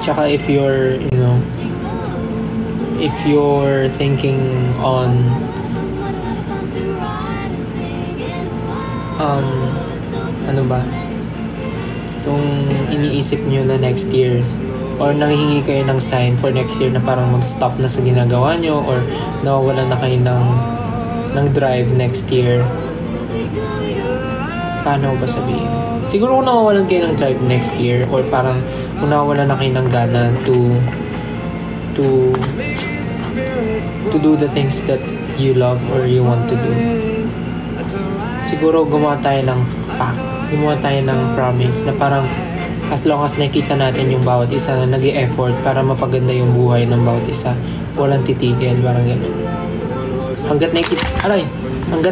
Tsaka if you're, if you're thinking on ano ba, kung iniisip nyo na next year or nanghihingi kayo ng sign for next year na parang mag-stop na sa ginagawa nyo or nawawalan na kayo ng drive next year, paano ba sabihin? Siguro kung nawawalan kayo ng drive next year or parang kung nawawalan na kayo ng gana to do the things that you love or you want to do, siguro gumawa tayo ng promise na parang as long as nakita natin yung bawat isa na nag-e-effort para mapaganda yung buhay ng bawat isa, walang titigil, parang ganun. Hanggat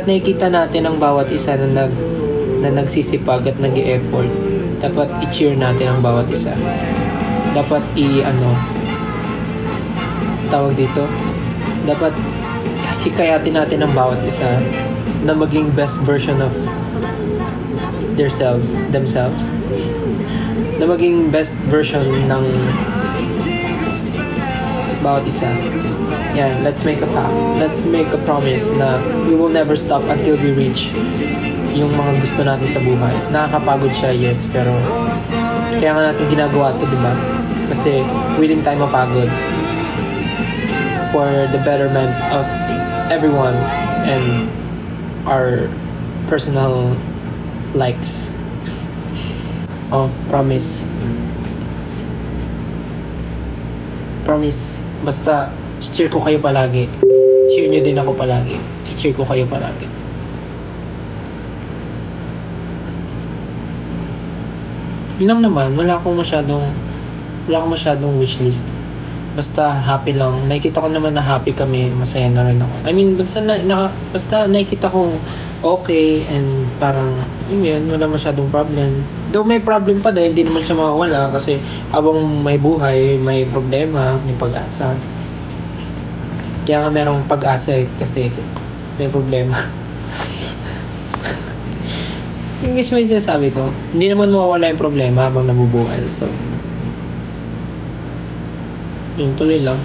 nakikita natin ang bawat isa na nagsisipag at nag-e-effort, dapat i-cheer natin ang bawat isa. Dapat dapat hikayatin natin ang bawat isa na maging best version of themselves, na maging best version ng bawat isa. Yan, let's make a pact. Let's make a promise na we will never stop until we reach yung mga gusto natin sa buhay. Nakakapagod siya, yes, pero kaya nga natin ginagawa ito, diba? Kasi willing tayo mapagod for the betterment of everyone and our personal likes. Promise. Basta cheer ko kayo palagi. Cheer nyo din ako palagi. Cheer ko kayo palagi. Yun lang naman, wala akong masyadong wishlist. Basta happy lang. Nakikita ko naman na happy kami, masaya na rin ako. I mean, basta nakikita kong okay and parang yun, wala masyadong problem. Though may problem pa din, hindi naman siya mawawala kasi habang may buhay, may problema, may pag-asa. Kaya nga merong pag-asa kasi may problema. English mo yung sinasabi ko. Hindi naman mawawala yung problema habang nabubuhay. So, yun, tuloy lang.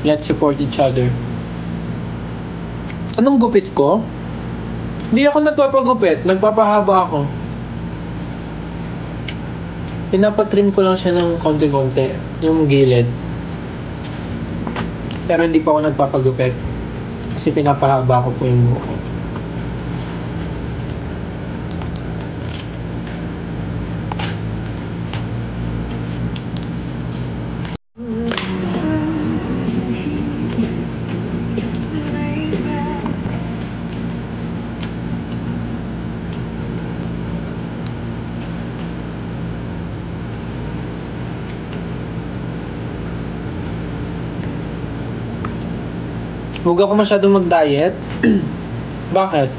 Let's support each other. Anong gupit ko? Hindi ako nagpapagupit. Nagpapahaba ako. Pinapatrim ko lang siya ng konti-konti. Yung gilid. Pero hindi pa ako nagpapagupit. Kasi pinapahaba ko po yung buhok. Huwag ako masyadong mag-diet. Bakit?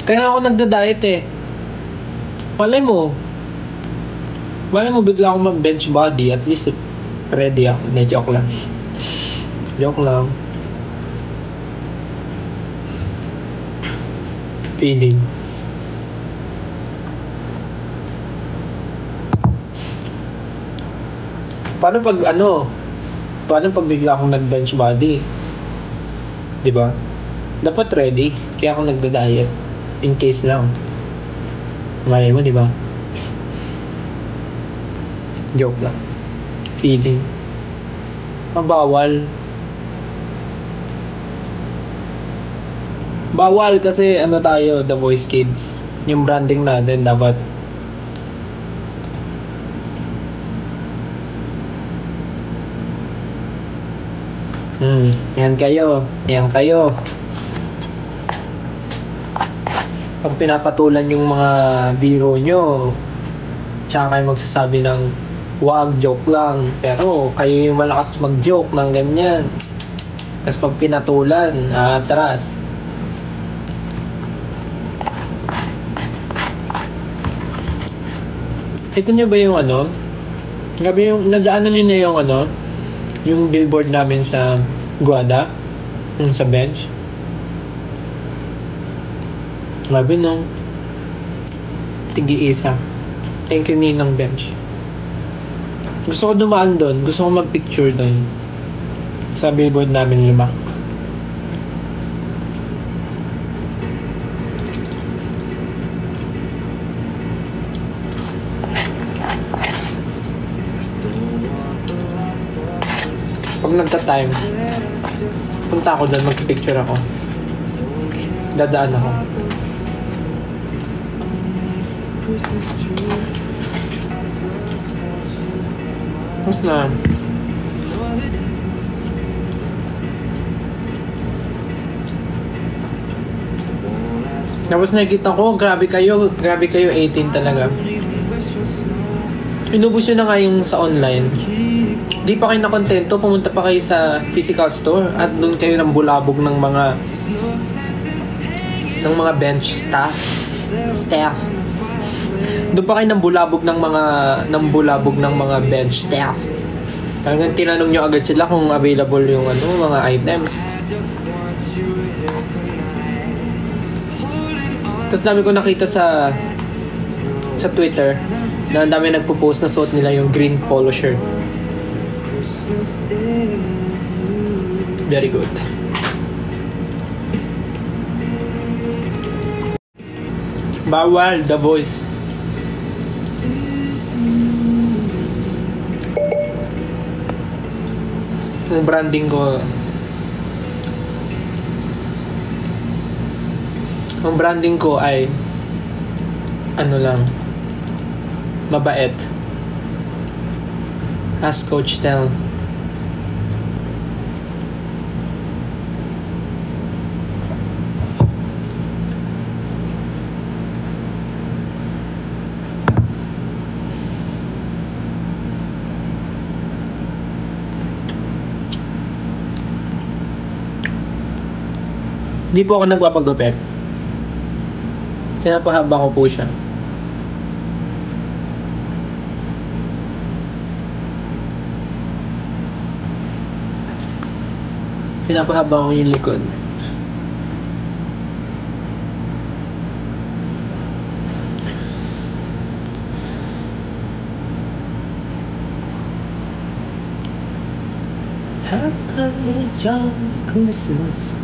Kaya ako nagda-diet eh. Malay mo bigla akong mag-bench body. At least ready ako. Hindi, joke lang. Joke lang. Feeling. Paano pag bigla akong nag-bench body? Diba? Dapat ready. Kaya ako nagda-diet. In case lang. Malay mo, diba? Joke lang. Feeling. Bawal kasi tayo, The Voice Kids. Yung branding natin dapat Yan kayo. Pag pinapatulan yung mga biro nyo, tsaka kayo magsasabi ng wag, joke lang. Pero kayo yung malakas mag-joke ng ganyan. Tapos pag pinatulan, atras. Ito nyo ba yung gabi yung, nadaanan nyo na yung yung billboard namin sa Guada, sa bench. Grabe no. Tigi-isa. Thank you, Ninang Bench. Gusto ko dumaan doon. Gusto ko mag-picture doon. Sa billboard namin 5. Pag nagta-time, punta ako doon, mag-picture ako. Dadaan ako. Tapos na. Tapos nakikita ko, grabe kayo 18 talaga. Inubos yun na nga yung sa online. Di pa kayo nakontento, pumunta pa kayo sa physical store at doon kayo ng bulabog ng mga bench staff. Doon pa kayo ng bulabog ng mga bench staff. Talagang tinanong nyo agad sila kung available yung mga items. Tapos dami ko nakita sa Twitter na dami nagpo-post na suot nila yung green polo shirt. Very good. Bawal, The Voice. Ang branding ko ay mabait. As Coach Tel. Hindi po ako nagpapagupit. Pinapahaba ko po siya. Pinapahaba ko yung likod. Happy John Christmas.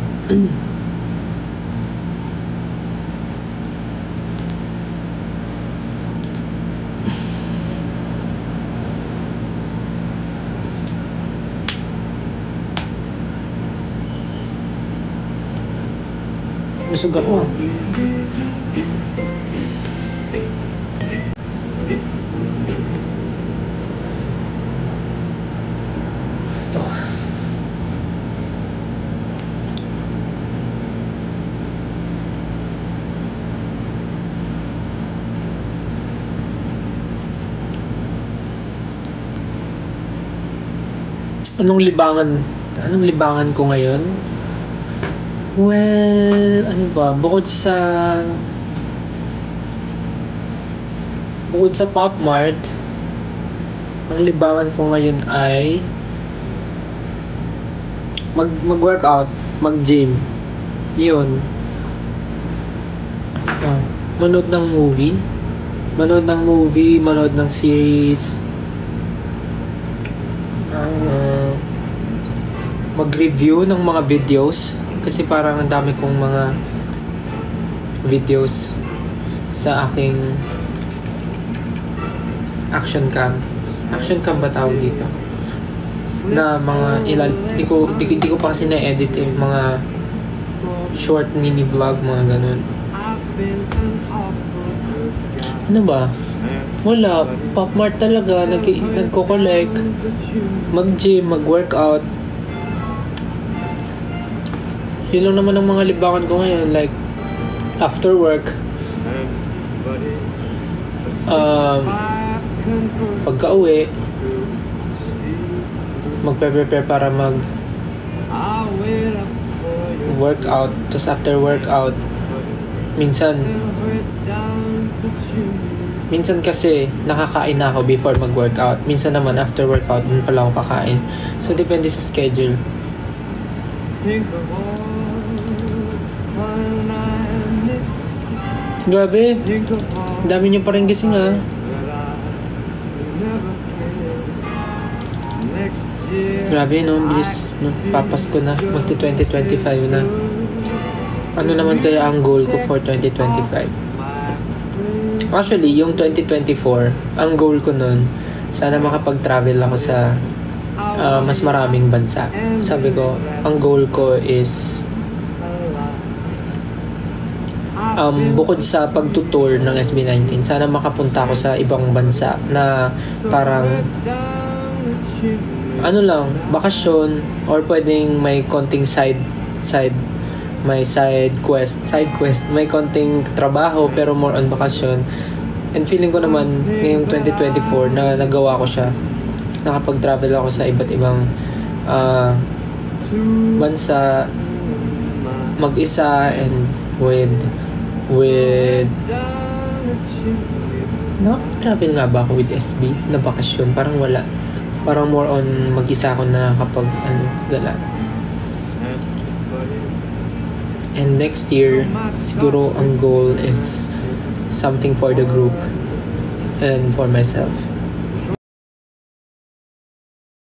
Busog ako. Anong libangan ko ngayon? Well, bukod sa Pop Mart, ang libangan ko ngayon ay mag-workout, mag-gym. Yun. Manood ng movie, manood ng series. Mag-review ng mga videos. Kasi parang ang dami kong mga videos sa aking action cam. Action cam ba tawag dito? Na mga di ko pa kasi na-edit mga short mini vlog, mga ganun. Ano ba? Wala. Pop Mart talaga. Nagko-collect. Mag-gym, mag-workout. Yun lang naman ang mga libangan ko ngayon. Like, after work, pagka-uwi, magpe-prepare para mag-workout. Tapos after workout, minsan kasi nakakain na ako before mag-workout. Minsan naman after workout, dun pala ako kakain. So, depende sa schedule. Grabe. Dami niyo pa rin gising ah. Grabe no, bilis. No, papasko na. Magti 2025 na. Ano naman kaya ang goal ko for 2025? Actually, yung 2024, ang goal ko nun, sana makapag-travel ako sa mas maraming bansa. Sabi ko, ang goal ko is bukod sa pagtutour ng SB19, sana makapunta ako sa ibang bansa na parang ano lang, bakasyon or pwedeng may konting side quest, may konting trabaho pero more on bakasyon. And feeling ko naman ngayong 2024 na nagawa ko siya. Nakapag-travel ako sa iba't ibang bansa mag-isa and with travel nga ba ako with SB na bakasyon? Parang wala. Parang more on mag-isa ako na gala. And next year, siguro ang goal is something for the group and for myself.